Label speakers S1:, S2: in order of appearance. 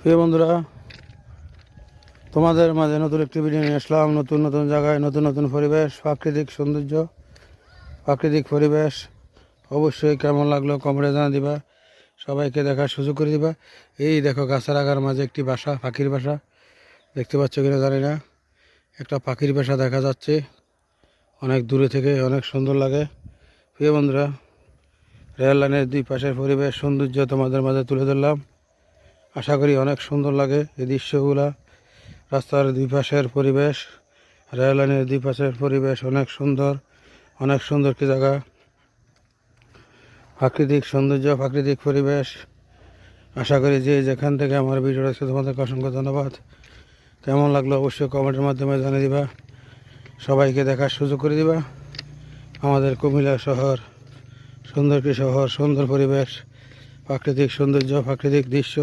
S1: প্রিয় বন্ধুরা, তোমাদের মাঝে নতুন একটি ভিডিও নিয়ে আসলাম। নতুন নতুন জায়গায় নতুন নতুন পরিবেশ, প্রাকৃতিক সৌন্দর্য, প্রাকৃতিক পরিবেশ। অবশ্যই কেমন লাগলো কমেন্টে জানা দিবা, সবাইকে দেখার সুযোগ করে দিবা। এই দেখো গাছের আগার মাঝে একটি বাসা, পাখির বাসা দেখতে পাচ্ছ কিনা জানি না। একটা পাখির বাসা দেখা যাচ্ছে অনেক দূরে থেকে, অনেক সুন্দর লাগে। প্রিয় বন্ধুরা, রেল লাইনের দুই পাশের পরিবেশ সৌন্দর্য তোমাদের মাঝে তুলে ধরলাম। আশা করি অনেক সুন্দর লাগে এই দৃশ্যগুলা। রাস্তার দুই পাশের পরিবেশ, রেল লাইনের দুই পাশের পরিবেশ অনেক সুন্দর, অনেক সুন্দর কি জায়গা। প্রাকৃতিক সৌন্দর্য, প্রাকৃতিক পরিবেশ। আশা করি যে যেখান থেকে আমার ভিডিও দেখছে তোমাদেরকে অসংখ্য ধন্যবাদ। কেমন লাগলো অবশ্যই কমেন্টের মাধ্যমে জানিয়ে দিবা, সবাইকে দেখার সুযোগ করে দিবা। আমাদের কুমিল্লা শহর সুন্দর কি শহর, সুন্দর পরিবেশ, প্রাকৃতিক সৌন্দর্য, প্রাকৃতিক দৃশ্য।